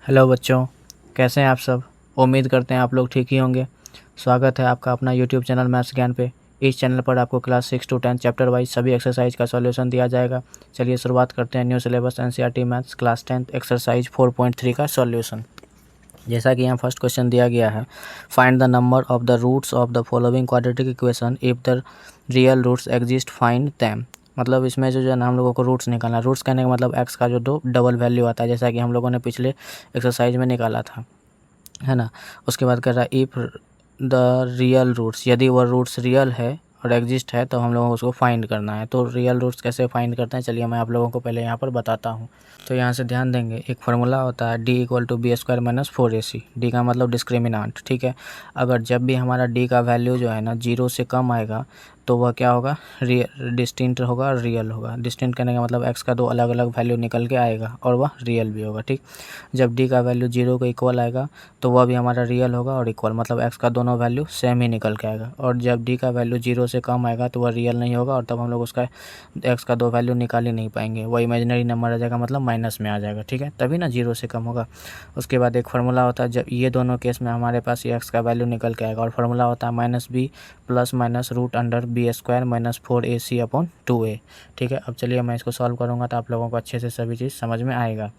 Hello बच्चों, कैसे हैं आप सब। उम्मीद करते हैं आप लोग ठीक ही होंगे। स्वागत है आपका अपना यूट्यूब चैनल मैथ्स ज्ञान पे। इस चैनल पर आपको क्लास 6 to 10 चैप्टर वाइज सभी एक्सरसाइज का सॉल्यूशन दिया जाएगा। चलिए शुरुआत करते हैं new syllabus NCERT maths class 10 exercise 4.3 का सॉल्यूशन। जैसा कि यहाँ फर्स्ट क्वेश्चन दिया गया है, find the number of the roots of the following quadratic equation if the real roots exist find them. मतलब इसमें जो है ना हम लोगों को रूट्स निकालना। रूट्स कहने का मतलब एक्स का जो दो डबल वैल्यू आता है, जैसा कि हम लोगों ने पिछले एक्सरसाइज में निकाला था, है ना। उसके बाद कर रहा है इफ़ द रियल रूट्स, यदि वह रूट्स रियल है और एग्जिस्ट है तो हम लोगों को उसको फाइंड करना है। तो रियल रूट्स कैसे फाइंड करते हैं, चलिए मैं आप लोगों को पहले यहाँ पर बताता हूँ। तो यहाँ से ध्यान देंगे, एक फार्मूला होता है D equal to B square minus 4ac। D का मतलब डिस्क्रिमिनांट, ठीक है। अगर जब भी हमारा डी का वैल्यू जो है ना 0 से कम आएगा तो वह क्या होगा, डिस्टिंक्ट होगा, रियल होगा। डिस्टिंक्ट करने का मतलब एक्स का दो अलग अलग वैल्यू निकल के आएगा और वह रियल भी होगा, ठीक। जब डी का वैल्यू 0 के इक्वल आएगा तो वह भी हमारा रियल होगा और इक्वल, मतलब एक्स का दोनों वैल्यू सेम ही निकल के आएगा। और जब डी का वैल्यू 0 से कम आएगा तो वह रियल नहीं होगा और तब हम लोग उसका एक्स का दो वैल्यू निकाल ही नहीं पाएंगे, वह इमेजिनरी नंबर आ जाएगा, मतलब माइनस में आ जाएगा, ठीक है। तभी ना 0 से कम होगा। उसके बाद एक फार्मूला होता है, जब ये दोनों केस में हमारे पास ये एक्स का वैल्यू निकल के आएगा, और फार्मूला होता है minus B plus minus root under B square minus 4ac upon 2a, ठीक है। अब चलिए मैं इसको सॉल्व करूँगा तो आप लोगों को अच्छे से सभी चीज़ समझ में आएगा।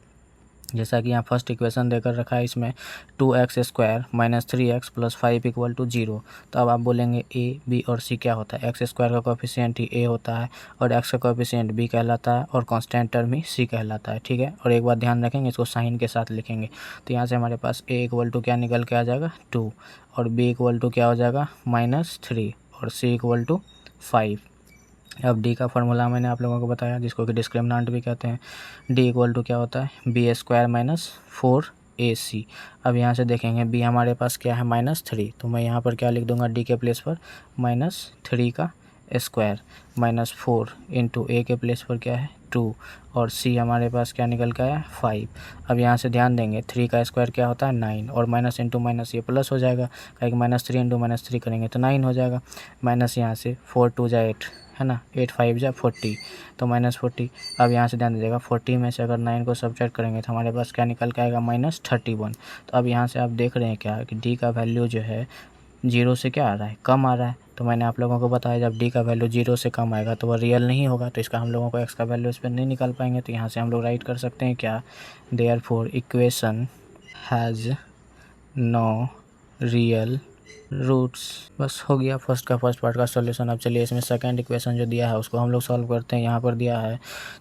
जैसा कि यहाँ फर्स्ट इक्वेशन देकर रखा है, इसमें 2x square minus 3x plus 5 equal to 0। तो अब आप बोलेंगे ए बी और सी क्या होता है। एक्स स्क्वायर का कोएफिशिएंट ही ए होता है और एक्स का कोएफिशिएंट बी कहलाता है और कांस्टेंट टर्म ही सी कहलाता है, ठीक है। और एक बात ध्यान रखेंगे, इसको साइन के साथ लिखेंगे। तो यहाँ से हमारे पास ए इक्वल टू क्या निकल के आ जाएगा 2, और बी इक्वल टू क्या हो जाएगा -3, और सी इक्वल टू 5। अब डी का फार्मूला मैंने आप लोगों को बताया, जिसको कि डिस्क्रिमिनांट भी कहते हैं। डी इक्वल टू क्या होता है बी स्क्वायर माइनस 4ac। अब यहाँ से देखेंगे बी हमारे पास क्या है -3, तो मैं यहाँ पर क्या लिख दूंगा डी के प्लेस पर -3 का स्क्वायर माइनस 4 इंटू ए के प्लेस पर क्या है 2, और सी हमारे पास क्या निकल के आया 5। अब यहाँ से ध्यान देंगे 3 का स्क्वायर क्या होता है 9, और माइनस इंटू माइनस ये प्लस हो जाएगा, कहीं -3 इंटू -3 करेंगे तो 9 हो जाएगा। माइनस यहाँ से 4 2 जा 8, है ना, 8 5 जा 40, तो -40। अब यहाँ से ध्यान दीजिएगा 40 में से अगर 9 को सब्ट्रैक्ट करेंगे तो हमारे पास क्या निकल के आएगा -31। तो अब यहाँ से आप देख रहे हैं क्या कि डी का वैल्यू जो है 0 से क्या आ रहा है, कम आ रहा है। तो मैंने आप लोगों को बताया जब डी का वैल्यू 0 से कम आएगा तो वह रियल नहीं होगा, तो इसका हम लोगों को एक्स का वैल्यू इस पर नहीं निकाल पाएंगे। तो यहाँ से हम लोग राइट कर सकते हैं क्या, therefore equation has no real roots. बस हो गया फर्स्ट पार्ट का सॉल्यूशन। अब चलिए इसमें सेकंड इक्वेशन जो दिया है उसको हम लोग सॉल्व करते हैं। यहाँ पर दिया है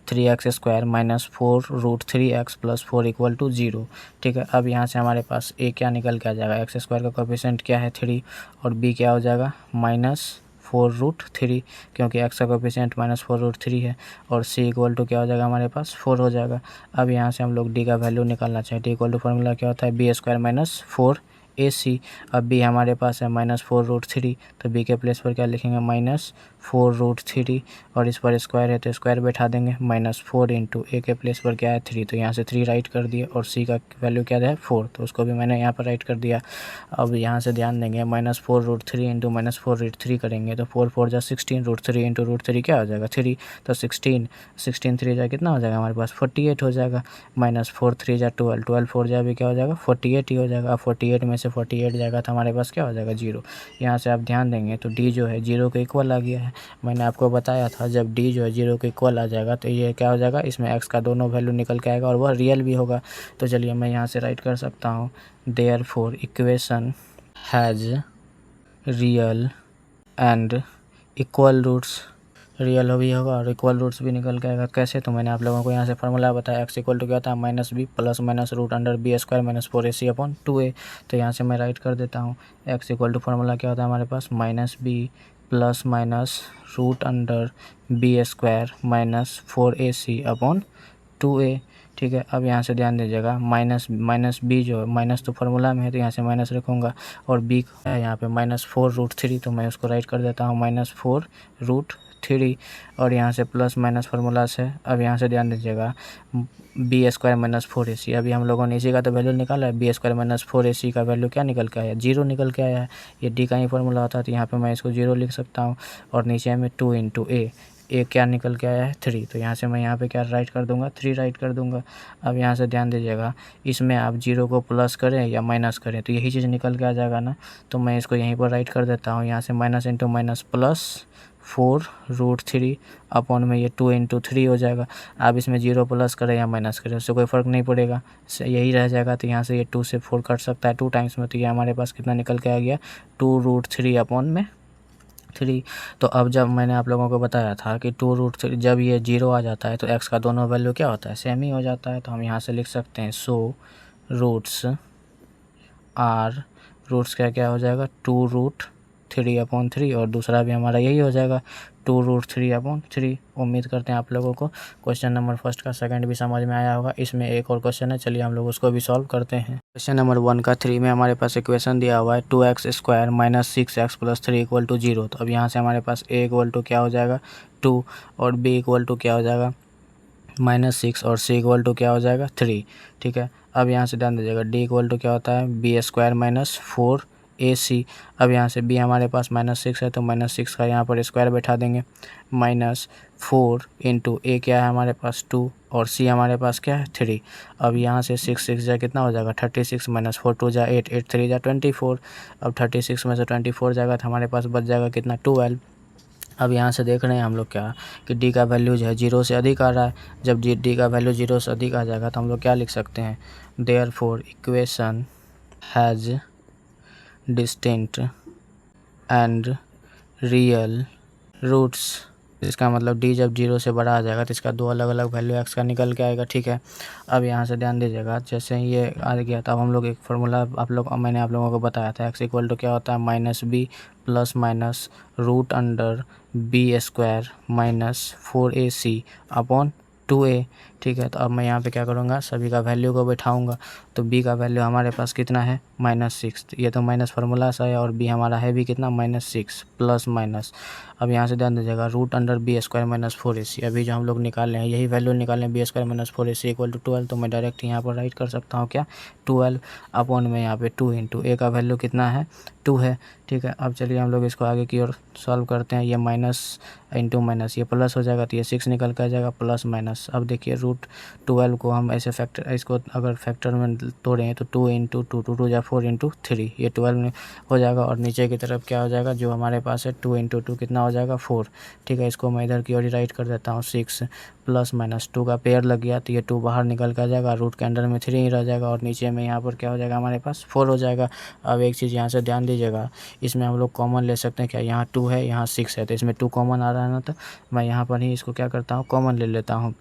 3x square minus 4 root 3x plus 4 equal to 0, ठीक है। अब यहाँ से हमारे पास a क्या निकल के आ जाएगा, एक्स स्क्वायर का कोएफिशिएंट क्या है 3, और b क्या हो जाएगा -4√3, क्योंकि x का कोएफिशिएंट -4√3 है, और c इक्वल टू क्या हो जाएगा हमारे पास 4 हो जाएगा। अब यहाँ से हम लोग d का वैल्यू निकालना चाहिए। d इक्वल टू फार्मूला क्या होता है बी स्क्वायर माइनस 4ac। अब b हमारे पास है -4√3, तो b के प्लेस पर क्या लिखेंगे -4√3, और इस पर स्क्वायर है तो स्क्वायर बैठा देंगे, -4 इंटू ए के प्लेस पर क्या है 3, तो यहाँ से 3 राइट कर दिए, और c का वैल्यू क्या है 4, तो उसको भी मैंने यहाँ पर राइट कर दिया। अब यहाँ से ध्यान देंगे -4√3 इंटू -4√3 करेंगे तो 4 4 जा 16, √3 इंटू √3 क्या हो जाएगा 3, तो 16 3 जा कितना हो जाएगा हमारे पास 48 हो जाएगा। -4 3 जा 12, 12 4 जा भी क्या हो जाएगा 48 ही हो जाएगा। 48 में से 48 जाएगा तो हमारे पास क्या हो जाएगा 0। यहाँ से आप ध्यान देंगे तो डी जो है 0 के इक्वल आ गया है। मैंने आपको बताया था जब डी जो है 0 के इक्वल आ जाएगा तो ये क्या हो जाएगा, इसमें एक्स का दोनों वैल्यू निकल के आएगा और वह रियल भी होगा। तो चलिए मैं यहाँ से राइट कर सकता हूँ, therefore equation has real and equal roots. Real भी होगा और इक्वल रूट्स भी निकल के आएगा। कैसे, तो मैंने आप लोगों को यहाँ से फार्मूला बताया, एक्स इक्वल टू क्या होता है -b plus minus root under B square minus 4ac upon 2a। तो यहाँ से मैं राइट कर देता हूँ, एक्स इक्वल टू फार्मूला क्या होता है हमारे पास -b plus minus root under B square minus 4ac upon 2a, ठीक है। अब यहाँ से ध्यान दीजिएगा माइनस बी जो माइनस तो फार्मूला में है तो यहाँ से माइनस रखूँगा, और बी है यहाँ पे -4√3, तो मैं उसको राइट कर देता हूँ -4√3, और यहाँ से प्लस माइनस फार्मूला से। अब यहाँ से ध्यान दीजिएगा बी स्क्वायर माइनस 4ac, अभी हम लोगों ने इसी का तो वैल्यू निकाला है, बी स्क्वायर माइनस 4ac का वैल्यू क्या निकल के आया 0 निकल के आया है। ये डी का ही फार्मूला होता है तो यहाँ पे मैं इसको 0 लिख सकता हूँ, और नीचे में 2 इंटू ए एक क्या निकल के आया है 3, तो यहाँ से मैं यहाँ पे क्या राइट कर दूंगा 3 राइट कर दूंगा। अब यहाँ से ध्यान दीजिएगा, इसमें आप 0 को प्लस करें या माइनस करें तो यही चीज़ निकल के आ जाएगा ना, तो मैं इसको यहीं पर राइट कर देता हूँ। यहाँ से minus into minus plus 4√3 upon में ये 2 इंटू 3 हो जाएगा। आप इसमें 0 प्लस करें या माइनस करें उससे कोई फ़र्क नहीं पड़ेगा, यही रह जाएगा। तो यहाँ से ये 2 से 4 कट सकता है 2 टाइम्स में, तो ये हमारे पास कितना निकल के आ गया 2√3 अपॉन में 3। तो अब जब मैंने आप लोगों को बताया था कि 2√3 जब ये 0 आ जाता है तो x का दोनों वैल्यू क्या होता है सेम ही हो जाता है। तो हम यहाँ से लिख सकते हैं सो रूट्स आर, रूट्स क्या क्या हो जाएगा 2√3 अपॉन 3 और दूसरा भी हमारा यही हो जाएगा 2√3 अपॉन 3। उम्मीद करते हैं आप लोगों को क्वेश्चन नंबर फर्स्ट का सेकंड भी समझ में आया होगा। इसमें एक और क्वेश्चन है, चलिए हम लोग उसको भी सॉल्व करते हैं। क्वेश्चन नंबर 1 का 3 में हमारे पास इक्वेशन दिया हुआ है 2x² - 6x + 3 = 0। तो अब यहाँ से हमारे पास a = क्या हो जाएगा 2 और b = क्या हो जाएगा -6 और c = क्या हो जाएगा 3। ठीक है, अब यहाँ से ध्यान दीजिएगा d = क्या होता है b² - 4ac। अब यहाँ से b हमारे पास -6 है तो -6 का यहाँ पर स्क्वायर बैठा देंगे, -4 इंटू a क्या है हमारे पास 2 और c हमारे पास क्या है 3। अब यहाँ से 6 जा कितना हो जाएगा 36 - 4 2 जा 8 8 3 जा 24। अब 36 में से 24 जाएगा तो हमारे पास बच जाएगा कितना 12। अब यहाँ से देख रहे हैं हम लोग क्या कि d का वैल्यू जो है 0 से अधिक आ रहा है। जब d का वैल्यू 0 से अधिक आ जाएगा तो हम लोग क्या लिख सकते हैं, therefore equation has distinct and real roots. इसका मतलब d जब 0 से बड़ा आ जाएगा तो इसका दो अलग अलग वैल्यू x का निकल के आएगा। ठीक है, अब यहाँ से ध्यान दीजिएगा, जैसे ही ये आ गया तब हम लोग एक फार्मूला मैंने आप लोगों को बताया था x = क्या होता है -b plus minus √b² - 4ac upon 2a। ठीक है, तो अब मैं यहाँ पे क्या करूँगा सभी का वैल्यू को बैठाऊँगा। तो b का वैल्यू हमारे पास कितना है -6, ये तो माइनस फार्मूला सा है, और b हमारा है भी कितना -6 प्लस माइनस। अब यहाँ से ध्यान दीजिएगा √b² - 4ac, अभी जो हम लोग निकाल रहे हैं यही वैल्यू निकालें b² - 4ac = 12। तो मैं डायरेक्ट यहाँ पर राइट कर सकता हूँ क्या 12 अपॉन में यहाँ पे 2 इंटू a का वैल्यू कितना है 2 है। ठीक है, अब चलिए हम लोग इसको आगे की ओर सॉल्व करते हैं। ये माइनस इंटू माइनस ये प्लस हो जाएगा तो ये 6 निकल कर जाएगा प्लस माइनस। अब देखिए √12 को हम ऐसे फैक्टर, इसको अगर फैक्टर में तोड़ें तो 2 इंटू 2 2 जा 4 इंटू 3 ये 12 में हो जाएगा, और नीचे की तरफ क्या हो जाएगा जो हमारे पास है 2 इंटू 2 कितना हो जाएगा 4। ठीक है, इसको मैं इधर की ओर ही राइट कर देता हूँ 6 प्लस माइनस 2 का पेयर लग गया तो ये 2 बाहर निकल कर जाएगा, रूट के अंदर में 3 ही रह जाएगा, और नीचे में यहाँ पर क्या हो जाएगा हमारे पास 4 हो जाएगा। अब एक चीज़ यहाँ से ध्यान दीजिएगा, इसमें हम लोग कॉमन ले सकते हैं क्या, यहाँ 2 है यहाँ 6 है तो इसमें 2 कॉमन आ रहा है ना, तो मैं यहाँ पर ही इसको क्या करता हूँ कॉमन ले लेता हूँ।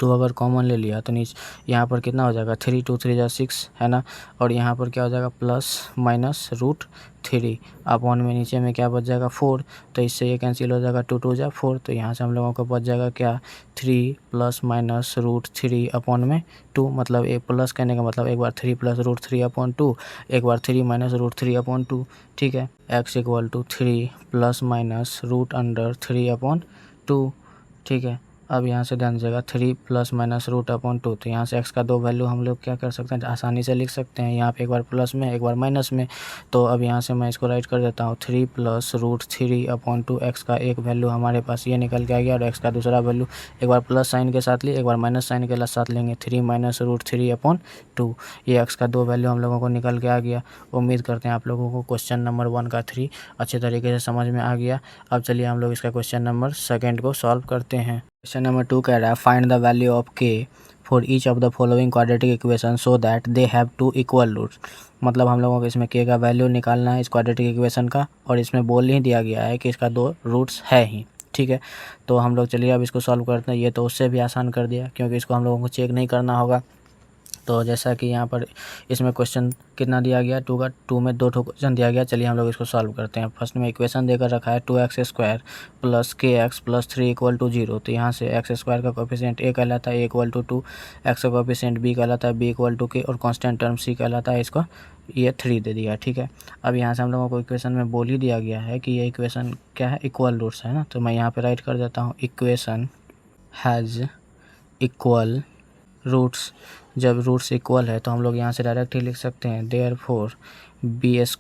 तो अगर कॉमन ले लिया तो नीचे यहाँ पर कितना हो जाएगा 3 2 3 जा 6 है ना, और यहाँ पर क्या हो जाएगा प्लस माइनस √3 अपॉन में नीचे में क्या बच जाएगा 4। तो इससे ये कैंसिल हो जाएगा 2 2 जा 4, तो यहाँ से हम लोगों को बच जाएगा क्या 3 प्लस माइनस √3 अपॉन में 2। मतलब एक प्लस कहने का मतलब एक बार 3 प्लस √3 अपॉन 2, एक बार 3 माइनस √3 अपॉन 2। ठीक है, x = 3 प्लस माइनस √3 अपॉन 2। ठीक है, अब यहाँ से ध्यान दीजिएगा 3 प्लस माइनस √2, तो यहाँ से x का दो वैल्यू हम लोग क्या कर सकते हैं आसानी से लिख सकते हैं, यहाँ पे एक बार प्लस में एक बार माइनस में। तो अब यहाँ से मैं इसको राइट कर देता हूँ 3 प्लस √3 अपॉन 2, x का एक वैल्यू हमारे पास ये निकल के आ गया, और x का दूसरा वैल्यू एक बार प्लस साइन के साथ लिए एक बार माइनस साइन के साथ लेंगे 3 माइनस √3 अपॉन 2। ये x का दो वैल्यू हम लोगों को निकल के आ गया। उम्मीद करते हैं आप लोगों को क्वेश्चन नंबर 1 का 3 अच्छे तरीके से समझ में आ गया। अब चलिए हम लोग इसका क्वेश्चन नंबर 2 को सॉल्व करते हैं। क्वेश्चन नंबर 2 कह रहा है find the value of k for each of the following quadratic equation so that they have 2 equal roots. मतलब हम लोगों को इसमें k का वैल्यू निकालना है इस क्वाड्रेटिक इक्वेशन का, और इसमें बोल ही दिया गया है कि इसका 2 रूट्स है ही। ठीक है, तो हम लोग चलिए अब इसको सॉल्व करते हैं। ये तो उससे भी आसान कर दिया क्योंकि इसको हम लोगों को चेक नहीं करना होगा। तो जैसा कि यहाँ पर इसमें क्वेश्चन कितना दिया गया 2 में 2 क्वेश्चन दिया गया। चलिए हम लोग इसको सॉल्व करते हैं। फर्स्ट में इक्वेशन देकर रखा है 2x² प्लस kx प्लस 3 = 0। तो यहाँ से x² का कोफिशिएंट a कहलाता है a = 2, x का कोफिशिएंट b कहलाता है b = k, और कांस्टेंट टर्म c कहलाता है, इसको ये 3 दे दिया। ठीक है, अब यहाँ से हम लोगों को इक्वेशन में बोल ही दिया गया है कि ये इक्वेशन क्या है इक्वल रूट्स है ना, तो मैं यहाँ पर राइट कर देता हूँ इक्वेशन हैज़ इक्वल रूट्स। जब रूट्स इक्वल है तो हम लोग यहाँ से डायरेक्ट ही लिख सकते हैं therefore b² -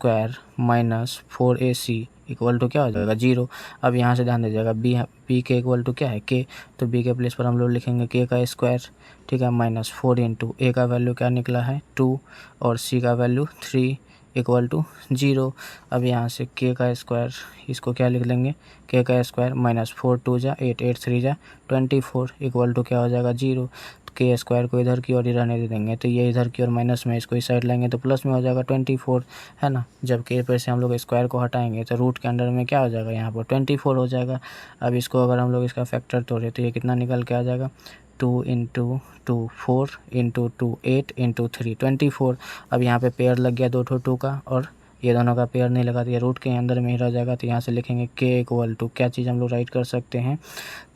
4ac equal to क्या हो जाएगा 0। अब यहाँ से ध्यान दीजिएगा बी के इक्वल टू क्या है के, तो बी के प्लेस पर हम लोग लिखेंगे के का स्क्वायर, ठीक है, माइनस 4 इंटू ए का वैल्यू क्या निकला है 2 और सी का वैल्यू 3 इक्वल टू 0। अब यहाँ से के का स्क्वायर, इसको क्या लिख लेंगे के का स्क्वायर माइनस 4 2 जा 8 8 3 जा 24 इक्वल टू क्या हो जाएगा 0। के स्क्वायर को इधर की ओर ही रहने दे देंगे, तो ये इधर की ओर माइनस में, इसको इस साइड लाएंगे तो प्लस में हो जाएगा 24, है ना। जब के पे से हम लोग स्क्वायर को हटाएंगे तो रूट के अंडर में क्या हो जाएगा यहाँ पर 24 हो जाएगा। अब इसको अगर हम लोग इसका फैक्टर तोड़े तो ये कितना निकल के आ जाएगा 2 इंटू 2 4 इंटू 2 8 इंटू 3 24। अब यहाँ पे पेयर लग गया 2 2 का, और ये दोनों का पेयर नहीं लगा तो ये रूट के अंदर में ही रह जाएगा। तो यहाँ से लिखेंगे के इक्वल टू क्या चीज़ हम लोग राइट कर सकते हैं,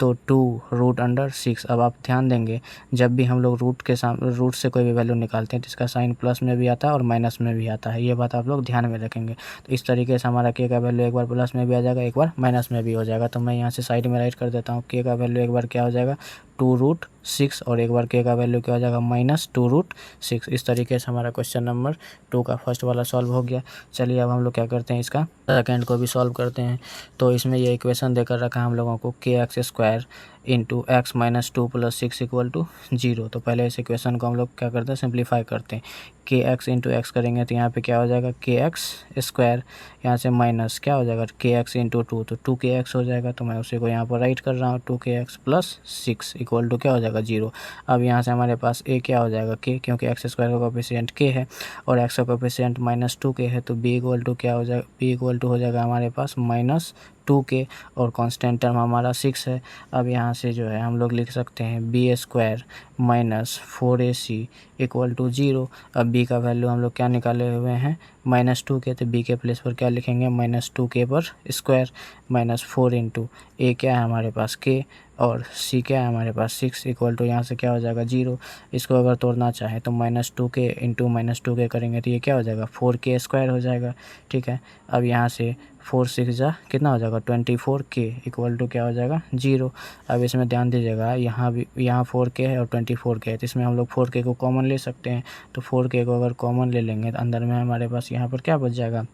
तो 2 रूट अंडर 6। अब आप ध्यान देंगे जब भी हम लोग रूट से कोई भी वैल्यू निकालते हैं तो इसका साइन प्लस में भी आता है और माइनस में भी आता है, ये बात आप लोग ध्यान में रखेंगे। तो इस तरीके से हमारा के का वैल्यू एक बार प्लस में भी आ जाएगा, एक बार माइनस में भी हो जाएगा। तो मैं यहाँ से साइड में राइट कर देता हूँ, के का वैल्यू एक बार क्या हो जाएगा 2 रूट 6 और एक बार के का वैल्यू क्या हो जाएगा माइनस 2 रूट 6। इस तरीके से हमारा क्वेश्चन नंबर 2 का फर्स्ट वाला सॉल्व हो गया। चलिए अब हम लोग क्या करते हैं, इसका सेकेंड को भी सॉल्व करते हैं। तो इसमें ये इक्वेशन देकर रखा है हम लोगों को K X square into X minus 2 plus 6 equal to 0। तो पहले इस इक्वेशन को हम लोग क्या करते हैं सिंप्लीफाई करते हैं। के एक्स इंटू एक्स करेंगे तो यहाँ पे क्या हो जाएगा के एक्स स्क्वायर, यहाँ से माइनस क्या हो जाएगा के एक्स इंटू 2, तो 2 के एक्स हो जाएगा। तो मैं उसी को यहाँ पर राइट कर रहा हूँ 2 के एक्स प्लस 6 इक्वल टू क्या हो जाएगा 0। अब यहाँ से हमारे पास ए क्या हो जाएगा के, क्योंकि एक्स स्क्वायर का कोफिशिएंट के है और एक्स का कोफिशिएंट माइनस 2 के है, तो बी इक्वल टू क्या हो जाएगा, बी इक्वल टू हो जाएगा हमारे पास माइनस 2 के और कांस्टेंट टर्म हमारा 6 है। अब यहाँ से जो है हम लोग लिख सकते हैं B square minus 4ac equal to 0। अब बी का वैल्यू हम लोग क्या निकाले हुए हैं माइनस 2 के, तो बी के प्लेस पर क्या लिखेंगे माइनस 2 के पर स्क्वायर माइनस 4 इंटू ए क्या है हमारे पास के और सी क्या है हमारे पास 6 इक्वल टू यहाँ से क्या हो जाएगा 0। इसको अगर तोड़ना चाहे तो माइनस 2 के इंटू माइनस 2 के करेंगे तो ये क्या हो जाएगा 4 के स्क्वायर हो जाएगा, ठीक है। अब यहाँ से 4 6 जा कितना हो जाएगा 24 के इक्वल टू क्या हो जाएगा 0। अब इसमें ध्यान दीजिएगा यहाँ भी, यहाँ 4 के है और 24 के है, तो इसमें हम लोग 4 के को कॉमन ले सकते हैं। तो 4 के को अगर कॉमन ले लेंगे तो अंदर में हमारे पास यहाँ पर क्या बच जाएगा,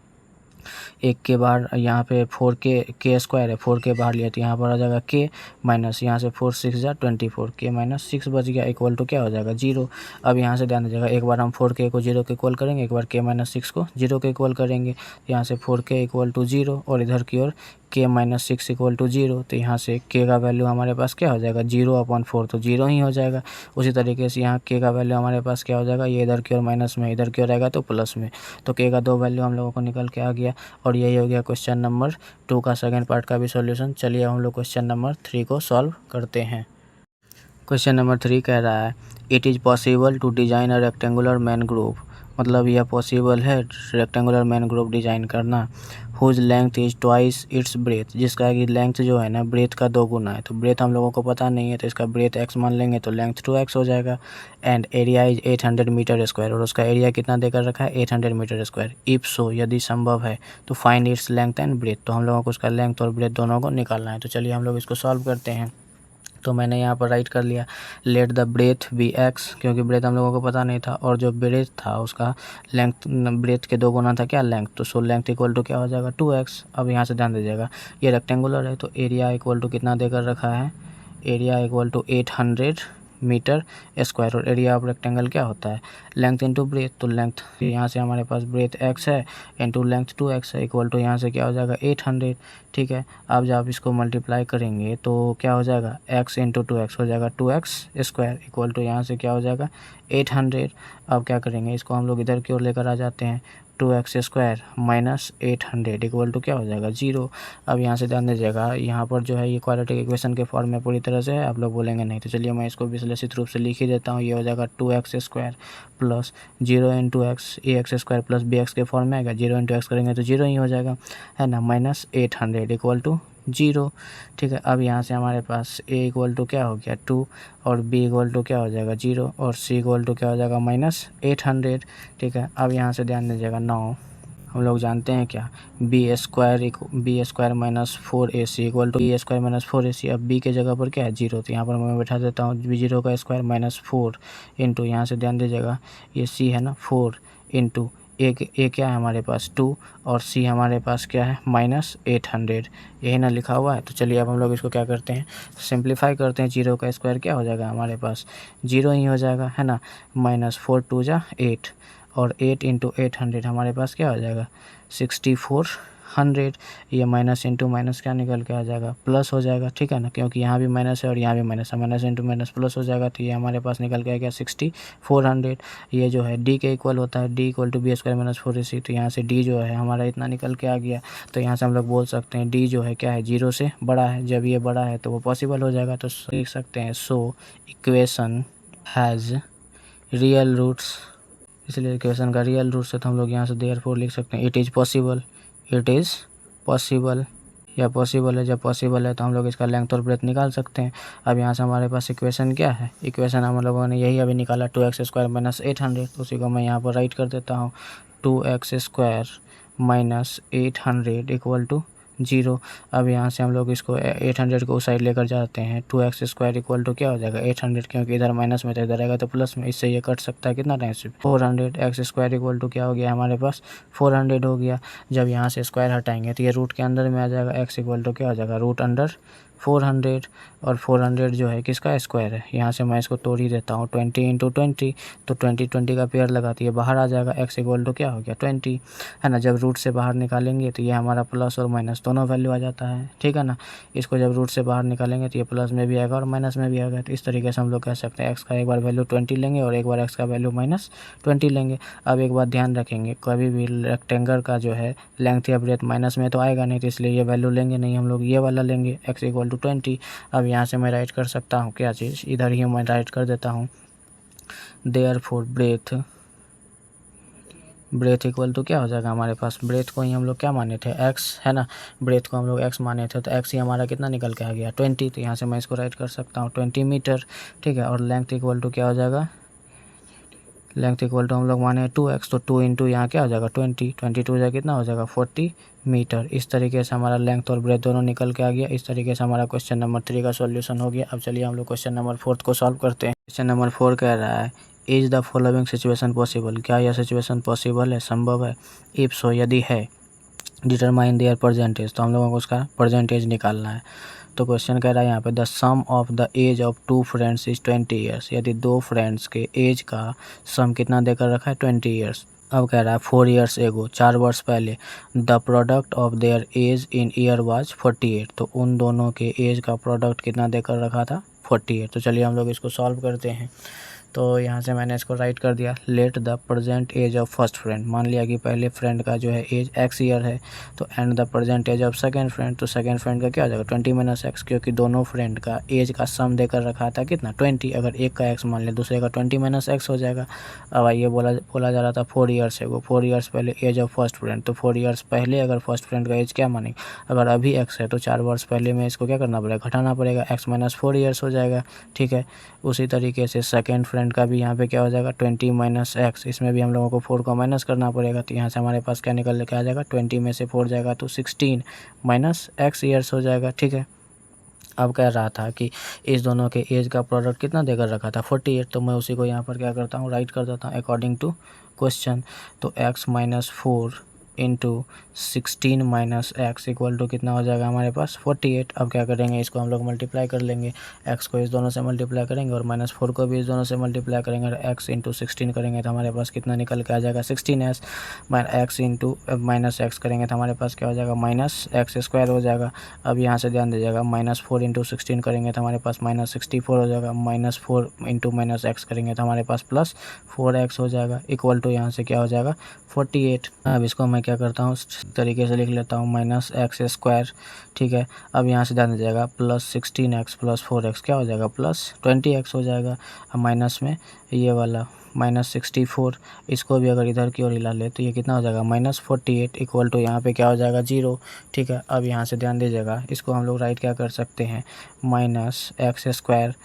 एक के बाहर यहाँ पे 4 के स्क्वायर है, 4 के बाहर लिया तो यहाँ पर आ जाएगा के माइनस यहाँ से 4 6 जा 24 के माइनस 6 बच गया इक्वल टू क्या हो जाएगा 0। अब यहाँ से ध्यान दीजिएगा एक बार हम 4 के को 0 के इक्वल करेंगे, एक बार के माइनस 6 को 0 के इक्वल करेंगे। यहाँ से 4 के इक्वल टू 0 और इधर की ओर के माइनस 6 इक्वल टू 0, तो यहाँ से के का वैल्यू हमारे पास क्या हो जाएगा 0/4, तो 0 ही हो जाएगा। उसी तरीके से यहाँ के का वैल्यू हमारे पास क्या हो जाएगा, ये इधर की ओर माइनस में, इधर की ओर आएगा तो प्लस में, तो के का 2 वैल्यू हम लोगों को निकल के आ गया। और यही हो गया क्वेश्चन नंबर 2 का सेकंड पार्ट का भी सॉल्यूशन। चलिए हम लोग क्वेश्चन नंबर 3 को सॉल्व करते हैं। क्वेश्चन नंबर 3 कह रहा है it is possible to design a rectangular mango grove, मतलब यह पॉसिबल है रेक्टेंगुलर मैन ग्रुप डिजाइन करना, whose length is twice its breadth, जिसका कि लेंथ जो है ना ब्रेथ का 2 गुना है। तो ब्रेथ हम लोगों को पता नहीं है तो इसका ब्रेथ x मान लेंगे तो लेंथ 2x हो जाएगा। And area is 800 metre square, और उसका एरिया कितना देकर रखा है 800 मीटर स्क्वायर। इफ सो यदि संभव है तो find its length and breadth, तो हम लोगों को उसका लेंथ और ब्रेथ दोनों को निकालना है। तो चलिए हम लोग इसको सॉल्व करते हैं। तो मैंने यहाँ पर राइट कर लिया let the breadth be X, क्योंकि ब्रेथ हम लोगों को पता नहीं था और जो ब्रेथ था उसका लेंथ ब्रेथ के 2 गुना था क्या लेंथ, तो सो लेंथ इक्वल टू क्या हो जाएगा 2x। अब यहाँ से ध्यान दीजिएगा ये रेक्टेंगुलर है तो एरिया इक्वल टू कितना देकर रखा है, area equal to 800 metre square, और एरिया ऑफ रेक्टेंगल क्या होता है लेंथ इंटू ब्रेथ, तो लेंथ यहाँ से हमारे पास ब्रेथ x है इंटू लेंथ 2x है इक्वल टू यहाँ से क्या हो जाएगा 800, ठीक है। अब जब आप इसको मल्टीप्लाई करेंगे तो क्या हो जाएगा x इंटू 2x हो जाएगा 2x स्क्वायर इक्वल टू यहाँ से क्या हो जाएगा 800। अब क्या करेंगे इसको हम लोग इधर की ओर लेकर आ जाते हैं 2x square minus 800 equal to क्या हो जाएगा 0। अब यहाँ से ध्यान दीजिएगा यहाँ पर जो है ये क्वाड्रेटिक इक्वेशन के फॉर्म में पूरी तरह से है, आप लोग बोलेंगे नहीं, तो चलिए मैं इसको विश्लेषित रूप से लिख ही देता हूँ। ये हो जाएगा 2x square plus 0 into x, a x square plus b x के फॉर्म में आएगा, 0 इंटू एक्स करेंगे तो 0 ही हो जाएगा, है ना, माइनस 800 इक्वल टू 0, ठीक है। अब यहाँ से हमारे पास a इक्वल टू क्या हो गया 2 और b इक्वल टू क्या हो जाएगा 0 और c इक्वल टू क्या हो जाएगा माइनस 800, ठीक है। अब यहाँ से ध्यान दीजिएगा 9 हम लोग जानते हैं क्या B square minus 4ac equal to B square minus 4ac। अब b के जगह पर क्या है 0, तो यहाँ पर मैं बैठा देता हूँ b0 का स्क्वायर माइनस 4 इंटू यहाँ से ध्यान दीजिएगा ये c है ना 4 इंटू ए क्या है हमारे पास 2 और सी हमारे पास क्या है -800, यही ना लिखा हुआ है। तो चलिए अब हम लोग इसको क्या करते हैं, सिंप्लीफाई करते हैं। 0 का स्क्वायर क्या हो जाएगा हमारे पास 0 ही हो जाएगा, है ना। -4 2 जा 8 और 8 इंटू 800 हमारे पास क्या हो जाएगा 6400। ये माइनस इंटू माइनस क्या निकल के आ जाएगा प्लस हो जाएगा, ठीक है ना, क्योंकि यहाँ भी माइनस है और यहाँ भी माइनस है, माइनस इंटू माइनस प्लस हो जाएगा। तो ये हमारे पास निकल के आ गया 6400। ये जो है डी के इक्वल होता है, D equal to B square minus 4ac। तो यहाँ से डी जो है हमारा इतना निकल के आ गया। तो यहाँ से हम लोग बोल सकते हैं डी जो है क्या है 0 से बड़ा है। जब ये बड़ा है तो वो पॉसिबल हो जाएगा। तो लिख सकते हैं so equation has real roots, इसलिए इक्वेशन का रियल रूट है तो हम लोग यहाँ से देयरफॉर लिख सकते हैं it is possible, it is possible, या पॉसिबल है। जब पॉसिबल है तो हम लोग इसका लेंथ और ब्रेथ निकाल सकते हैं। अब यहाँ से हमारे पास इक्वेशन क्या है, इक्वेशन हम लोगों ने यही अभी निकाला 2x स्क्वायर माइनस 800। तो उसी को मैं यहाँ पर राइट कर देता हूँ 2x square minus 800 equal to 0। अब यहाँ से हम लोग इसको 800 को उस साइड लेकर जाते हैं। 2x स्क्वायर इक्वल टू क्या हो जाएगा 800, क्योंकि इधर माइनस में था इधर आएगा तो प्लस में, इससे ये कट सकता है कितना टाइम से 400। एक्स स्क्वायर इक्वल टू क्या हो गया हमारे पास 400 हो गया। जब यहाँ से स्क्वायर हटाएंगे तो ये रूट के अंदर में आ जाएगा, एक्स इक्वल टू क्या हो जाएगा रूट अंडर 400। और 400 जो है किसका स्क्वायर है, यहाँ से मैं इसको तोड़ ही देता हूँ 20 इंटू 20। तो 20 का पेयर लगाती है बाहर आ जाएगा, एक्स इक्वल टू क्या हो गया 20, है ना। जब रूट से बाहर निकालेंगे तो ये हमारा प्लस और माइनस दोनों वैल्यू आ जाता है, ठीक है ना। इसको जब रूट से बाहर निकालेंगे तो ये प्लस में भी आएगा और माइनस में भी आएगा। तो इस तरीके से हम लोग कह सकते हैं एक्स का एक बार वैल्यू 20 लेंगे और एक बार एक्स का वैल्यू -20 लेंगे। अब एक बात ध्यान रखेंगे, कभी भी रेक्टेंगल का जो है लेंथ या ब्रेथ माइनस में तो आएगा नहीं, तो इसलिए ये वैल्यू लेंगे नहीं, हम लोग ये वाला लेंगे एक्स इक्वल टू 20। अब यहाँ से मैं राइट कर सकता हूँ क्या चीज़, इधर ही मैं राइट कर देता हूँ देयरफॉर ब्रेथ इक्वल टू क्या हो जाएगा हमारे पास, ब्रेथ को ही हम लोग क्या माने थे एक्स, है ना। ब्रेथ को हम लोग एक्स माने थे तो एक्स ही हमारा कितना निकल के आ गया 20। तो यहाँ से मैं इसको राइट कर सकता हूँ 20 मीटर, ठीक है। और लेंथ इक्वल टू क्या हो जाएगा, लेंथ इक्वल टू हम लोग माने 2x, तो 2 इंटू यहाँ क्या हो जाएगा 20, 22 जाए कितना हो जाएगा 40 मीटर। इस तरीके से हमारा लेंथ और ब्रेथ दोनों निकल के आ गया। इस तरीके से हमारा क्वेश्चन नंबर 3 का सॉल्यूशन हो गया। अब चलिए हम लोग क्वेश्चन नंबर 4 को सॉल्व करते हैं। क्वेश्चन नंबर 4 कह रहा है is the following situation possible, क्या यह सिचुएशन पॉसिबल है, संभव है। इफ सो यदि है डिटरमाइन देयर परसेंटेज, तो हम लोगों को उसका परसेंटेज निकालना है। तो क्वेश्चन कह रहा है यहाँ पे the sum of the age of 2 friends is 20 years, यदि 2 फ्रेंड्स के एज का सम कितना देकर रखा है 20 ईयर्स। अब कह रहा है 4 ईयर्स एगो, 4 वर्ष पहले the product of their age in year was 48, तो उन दोनों के एज का प्रोडक्ट कितना देकर रखा था 48। तो चलिए हम लोग इसको सॉल्व करते हैं। तो यहाँ से मैंने इसको राइट कर दिया let the present age of first friend, मान लिया कि पहले फ्रेंड का जो है एज x ईयर है, तो and the present age of second friend, तो सेकंड फ्रेंड का क्या हो जाएगा 20 माइनस x, क्योंकि दोनों फ्रेंड का एज का सम देकर रखा था कितना 20। अगर एक का x मान लिया दूसरे का 20 माइनस x हो जाएगा। अब ये बोला जा रहा था 4 ईयर्स है वो, 4 ईयर्स पहले एज ऑफ फर्स्ट फ्रेंड, तो 4 ईयर्स पहले अगर फर्स्ट फ्रेंड का एज क्या मानेंगे, अगर अभी x है तो 4 वर्ष पहले में इसको क्या करना पड़ेगा घटाना पड़ेगा, x माइनस 4 ईयर्स हो जाएगा, ठीक है। उसी तरीके से सेकेंड फ्रेंड का भी यहाँ पे क्या हो जाएगा 20 माइनस एक्स, इसमें भी हम लोगों को 4 को माइनस करना पड़ेगा। तो यहाँ से हमारे पास क्या निकल के आ जाएगा 20 में से 4 जाएगा तो 16 माइनस एक्स ईयर्स हो जाएगा, ठीक है। अब कह रहा था कि इस दोनों के एज का प्रोडक्ट कितना देकर रखा था 48, तो मैं उसी को यहाँ पर क्या करता हूँ राइट कर देता हूँ अकॉर्डिंग टू क्वेश्चन। तो x minus 4 into 16 minus X equal to कितना हो जाएगा हमारे पास 48। अब क्या करेंगे इसको हम लोग मल्टीप्लाई कर लेंगे, x को इस दोनों से मल्टीप्लाई करेंगे और -4 को भी इस दोनों से मल्टीप्लाई करेंगे और x इंटू 16 करेंगे तो हमारे पास कितना निकल के आ जाएगा 16s। x into minus x करेंगे तो हमारे पास क्या हो जाएगा माइनस एक्स स्क्वायर हो जाएगा। अब यहाँ से ध्यान दीजिएगा -4 इंटू 16 करेंगे तो हमारे पास -64 हो जाएगा, -4 इंटू माइनस एक्स करेंगे तो हमारे पास +4x हो जाएगा इक्वल टू यहाँ से क्या हो जाएगा 48। अब इसको मैं क्या करता हूँ इस तरीके से लिख लेता हूँ -x स्क्वायर, ठीक है। अब यहाँ से ध्यान दीजिएगा +16x + 4x क्या हो जाएगा +20x हो जाएगा। अब माइनस में ये वाला -64, इसको भी अगर इधर की ओर हिला ले तो ये कितना हो जाएगा -48 इक्वल टू यहाँ पे क्या हो जाएगा 0, ठीक है। अब यहाँ से ध्यान दीजिएगा इसको हम लोग राइट क्या कर सकते हैं -x स्क्वायर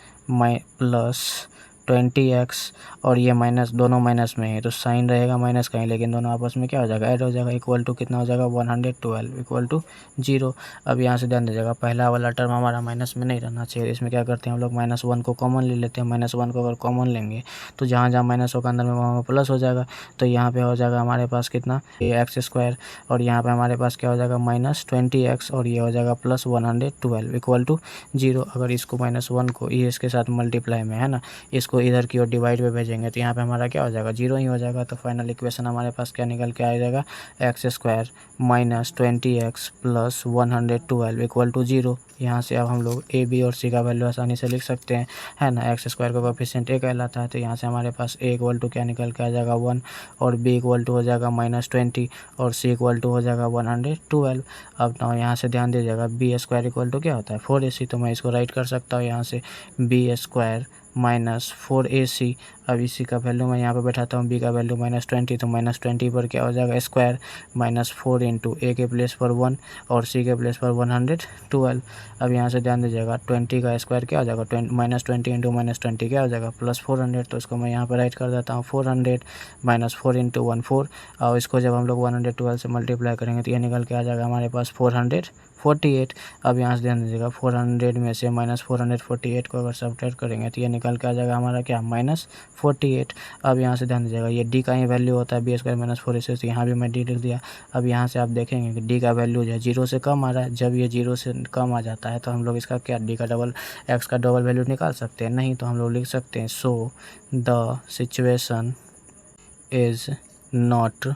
प्लस 20x और ये माइनस, दोनों माइनस में है तो साइन रहेगा माइनस का ही, लेकिन दोनों आपस में क्या हो जाएगा, ऐड हो जाएगा। इक्वल टू कितना हो जाएगा, 112 इक्वल टू 0। अब यहाँ से ध्यान दीजिएगा, पहला वाला टर्म हमारा माइनस में नहीं रहना चाहिए। इसमें क्या करते हैं हम लोग, -1 को कॉमन ले लेते हैं। -1 को अगर कॉमन लेंगे तो जहाँ जहाँ माइनस होगा अंदर में वहाँ प्लस हो जाएगा। तो यहाँ पे हो जाएगा हमारे पास कितना, x² और यहाँ पे हमारे पास क्या हो जाएगा, -20x और ये हो जाएगा +112 इक्वल टू 0। अगर इसको -1 को ये इसके साथ मल्टीप्लाई में है ना, इसको इधर की ओर डिवाइड में भेजेंगे तो यहाँ पे हमारा क्या हो जाएगा, 0 ही हो जाएगा। तो फाइनल इक्वेशन हमारे पास क्या निकल के आ जाएगा, x² -20x + 112 इक्वल टू 0। यहाँ से अब हम लोग a b और c का वैल्यू आसानी से लिख सकते हैं, है ना। x² का कोएफिशिएंट a कहलाता है, तो यहाँ से हमारे पास a इक्वल टू क्या निकल के आ जाएगा 1 और b इक्वल टू हो जाएगा -20 और c इक्वल टू हो जाएगा 112। अब ना यहाँ से ध्यान दीजिएगा, b² इक्वल टू क्या होता है, 4ac। तो मैं इसको राइट कर सकता हूँ यहाँ से b² -4ac। अब इसी का वैल्यू मैं यहाँ पे बैठाता हूँ, b का वैल्यू -20, तो -20 पर क्या हो जाएगा, स्क्वायर -4 इंटू a के प्लेस पर 1 और c के प्लेस पर 112। अब यहाँ से ध्यान दीजिएगा, 20 का स्क्वायर क्या हो जाएगा, -20 इंटू -20 क्या हो जाएगा, +400। तो इसको मैं यहाँ पर राइट कर देता हूँ, 400 -4 इंटू 1 4। और इसको जब हम लोग 112 से मल्टीप्लाई करेंगे तो ये निकल के आ जाएगा हमारे पास 448। अब यहाँ से ध्यान दीजिएगा, 400 में से -448 को अगर सब्ट्रैक्ट करेंगे तो ये निकल के आ जाएगा हमारा क्या, -48। अब यहाँ से ध्यान दीजिएगा, ये d का ही वैल्यू होता है, b² -4ac, तो यहाँ भी मैं d लिख दिया। अब यहाँ से आप देखेंगे कि d का वैल्यू जो है 0 से कम आ रहा है। जब ये 0 से कम आ जाता है तो हम लोग इसका क्या, d का डबल, x का डबल वैल्यू निकाल सकते हैं। नहीं तो हम लोग लिख सकते हैं, so the situation is not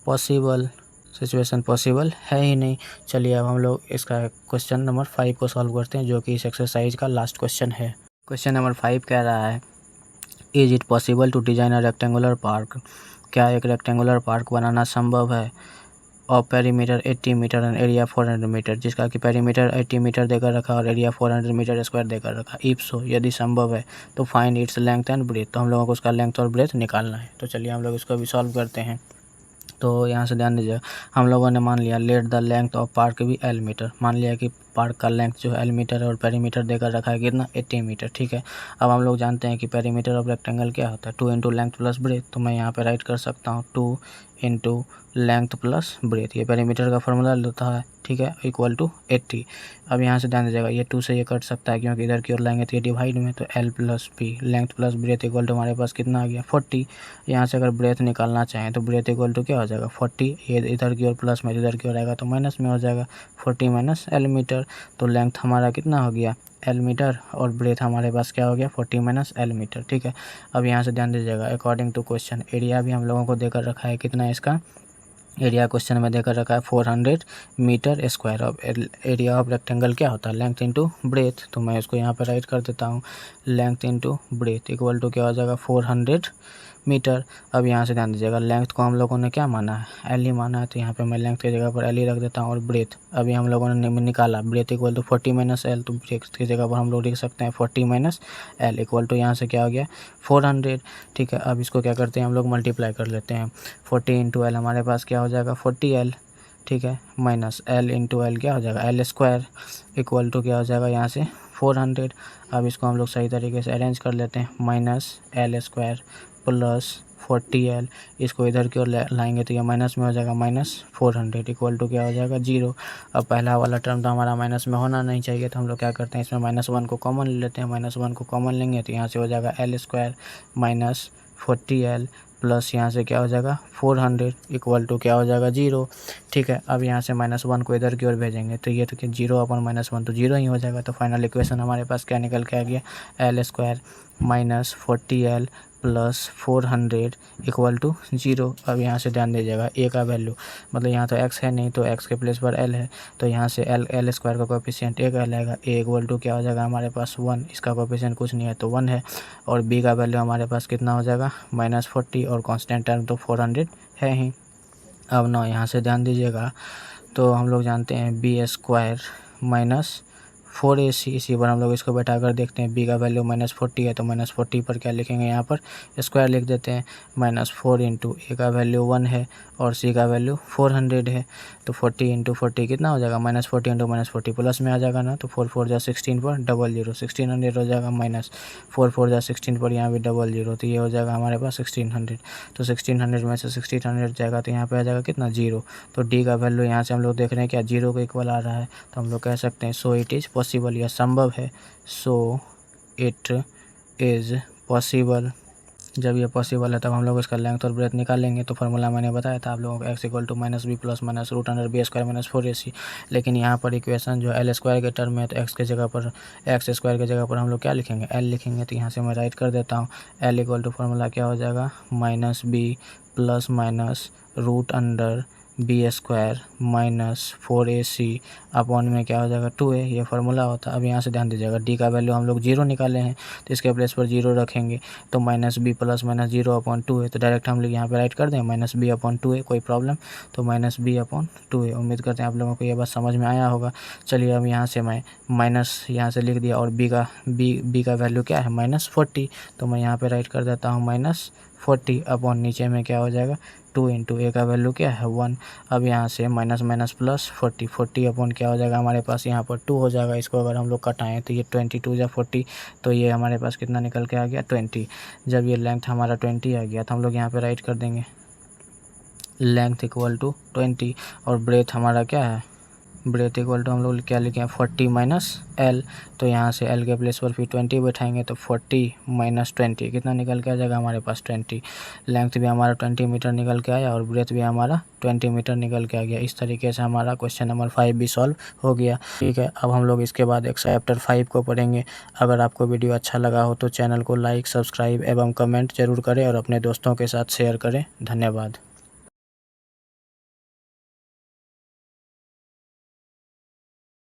possible, situation possible है ही नहीं। चलिए अब हम लोग इसका क्वेश्चन नंबर 5 को सॉल्व करते हैं, जो कि इस एक्सरसाइज का लास्ट क्वेश्चन है। क्वेश्चन नंबर 5 कह रहा है, is it possible to design a rectangular park. क्या एक रेक्टेंगुलर पार्क बनाना संभव है और perimeter 80 metre and area 400 metre, जिसका कि पेरीमीटर 80 मीटर देकर रखा और एरिया 400 मीटर स्क्वायर देकर रखा। इफ सो, यदि संभव है तो find its length and breadth. तो हम लोगों को उसका लेंथ और ब्रेथ निकालना है। तो चलिए हम लोग इसको भी सॉल्व करते हैं। तो यहाँ से ध्यान दीजिए, हम लोगों ने मान लिया let the length of park भी L मीटर, मान लिया कि पार्क का लेंथ जो है L मीटर है और पेरीमीटर देकर रखा है कितना, 80 मीटर। ठीक है, अब हम लोग जानते हैं कि पेरीमीटर ऑफ रेक्टेंगल क्या होता है, 2 इंटू लेंथ प्लस ब्रेथ। तो मैं यहाँ पे राइट कर सकता हूँ 2 इंटू लेंथ प्लस ब्रेथ, ये पेरीमीटर का फॉर्मूला होता है। ठीक है, इक्वल टू 80। अब यहाँ से ध्यान दीजिएगा, ये 2 से ये कट सकता है क्योंकि इधर की ओर लाएंगे तो ये डिवाइड में, तो L plus P length plus breadth equal to हमारे पास कितना आ गया, 40। यहाँ से अगर ब्रेथ निकालना चाहें तो ब्रेथ इक्वल टू क्या हो जाएगा, 40। ये इधर की ओर प्लस में, इधर की ओर आएगा तो माइनस में हो जाएगा, 40 माइनस L मीटर। तो लेंथ हमारा कितना हो गया, L मीटर और ब्रेथ हमारे पास क्या हो गया, 40 माइनस L मीटर। ठीक है, अब यहाँ से ध्यान दीजिएगा, अकॉर्डिंग टू क्वेश्चन एरिया भी हम लोगों को देकर रखा है, कितना है इसका एरिया, क्वेश्चन में देकर रखा है 400 मीटर स्क्वायर। अब एरिया ऑफ रेक्टेंगल क्या होता है, लेंथ इंटू ब्रेथ। तो मैं इसको यहाँ पर राइट कर देता हूँ, length into breadth equal to क्या हो जाएगा, 400 मीटर। अब यहाँ से ध्यान दीजिएगा, लेंथ को हम लोगों ने क्या माना है, L ही माना है, तो यहाँ पे मैं लेंथ की जगह पर L ही रख देता हूँ। और ब्रेथ अभी हम लोगों ने निकाला, breadth equal to 40 minus L, तो ब्रेथ की जगह पर हम लोग लिख सकते हैं 40 माइनस L इक्वल टू यहाँ से क्या हो गया, 400। ठीक है, अब इसको क्या करते हैं हम लोग, मल्टीप्लाई कर लेते हैं। 40 इंटू L हमारे पास क्या हो जाएगा, 40L। ठीक है, माइनस L इंटू L क्या हो जाएगा, L² इक्वल टू क्या हो जाएगा यहाँ से 400। अब इसको हम लोग सही तरीके से अरेंज कर लेते हैं, -L² प्लस 40L, इसको इधर की ओर लाएंगे तो ये माइनस में हो जाएगा, -400 इक्वल टू क्या हो जाएगा, 0। अब पहला वाला टर्म तो हमारा माइनस में होना नहीं चाहिए, तो हम लोग क्या करते हैं, इसमें -1 को कॉमन ले लेते हैं। -1 को कॉमन लेंगे तो यहाँ से हो जाएगा L² माइनस 40L प्लस यहाँ से क्या हो जाएगा 400 इक्वल टू क्या हो जाएगा 0। ठीक है, अब यहाँ से -1 को इधर की ओर भेजेंगे तो ये तो कि 0 अपन -1 तो 0 ही हो जाएगा। तो फाइनल इक्वेशन हमारे पास क्या निकल के आ गया, L² minus 40L plus 400 equal to 0। अब यहाँ से ध्यान दीजिएगा, a का वैल्यू मतलब यहाँ तो x है नहीं, तो x के प्लेस पर L है, तो यहाँ से L² का कोएफिशिएंट a कहलाएगा। a इक्वल टू क्या हो जाएगा हमारे पास 1, इसका कोएफिशिएंट कुछ नहीं है तो 1 है। और b का वैल्यू हमारे पास कितना हो जाएगा, -40, और कांस्टेंट टर्म तो 400 है ही। अब ना यहाँ से ध्यान दीजिएगा, तो हम लोग जानते हैं b² माइनस 4ac, इसी पर हम लोग इसको बैठा कर देखते हैं। b का वैल्यू -40 है तो -40 पर क्या लिखेंगे, यहाँ पर स्क्वायर लिख देते हैं। -4 इंटू a का वैल्यू 1 है और सी का वैल्यू 400 है। तो 40 इंटू 40 कितना हो जाएगा, -40 इंटू -40 प्लस में आ जाएगा ना, तो 4 4 जा 16 पर 00 1600 हो जाएगा, -4 4 जा 16 पर यहाँ भी 00, तो ये हो जाएगा हमारे पास 1600। तो 1600 में से 1600 जाएगा तो यहाँ पे आ जाएगा कितना 0। तो डी का वैल्यू यहाँ से हम लोग देख रहे हैं क्या 0 के इक्वल आ रहा है, तो हम लोग कह सकते हैं सो इट इज़ पॉसिबल, यह संभव है। So it is possible. जब ये पॉसिबल है तब हम लोग इसका लेंथ और ब्रेथ निकालेंगे। तो फार्मूला मैंने बताया था आप लोगों को, x equal to -b plus minus √b² - 4ac। लेकिन यहाँ पर इक्वेशन जो एल स्क्वायर के टर्म में है, तो x के जगह पर x स्क्वायर की जगह पर हम लोग क्या लिखेंगे, l लिखेंगे। तो यहाँ से मैं राइट कर देता हूँ, l इक्वल टू फार्मूला क्या हो जाएगा, -b plus minus √b² - 4ac upon में क्या हो जाएगा 2a, ये फार्मूला होता है। अब यहाँ से ध्यान दीजिएगा, डी का वैल्यू हम लोग 0 निकाले हैं, तो इसके प्लेस पर 0 रखेंगे, तो -b प्लस माइनस 0/2a, तो डायरेक्ट हम लोग यहाँ पे राइट कर दें -b/2a, कोई प्रॉब्लम, तो -b/2a। उम्मीद करते हैं आप लोगों को ये बात समझ में आया होगा। चलिए अब यहाँ से मैं माइनस यहाँ से लिख दिया, और b का वैल्यू क्या है -40, तो मैं यहाँ पे राइट कर देता हूँ -40 अपॉन नीचे में क्या हो जाएगा 2 इंटू ए का वैल्यू क्या है 1। अब यहाँ से माइनस माइनस प्लस 40 अपॉन क्या हो जाएगा हमारे पास यहाँ पर 2 हो जाएगा। इसको अगर हम लोग कटाएँ तो ये 22 या 40, तो ये हमारे पास कितना निकल के आ गया 20। जब ये लेंथ हमारा 20 आ गया तो हम लोग यहाँ पे राइट कर देंगे लेंथ इक्वल टू 20, और ब्रेथ हमारा क्या है, ब्रेथ इक्वल टू हम लोग क्या लिखे हैं 40 माइनस एल। तो यहाँ से एल के प्लेस पर फिर 20 बैठाएंगे, तो 40 माइनस 20 कितना निकल के आ जाएगा हमारे पास 20। लेंथ भी हमारा 20 मीटर निकल के आया, और ब्रेथ भी हमारा 20 मीटर निकल के आ गया। इस तरीके से हमारा क्वेश्चन नंबर 5 भी सॉल्व हो गया। ठीक है, अब हम लोग इसके बाद एक चैप्टर 5 को पढ़ेंगे। अगर आपको वीडियो अच्छा लगा हो तो चैनल को लाइक, सब्सक्राइब एवं कमेंट जरूर करें, और अपने दोस्तों के साथ शेयर करें। धन्यवाद।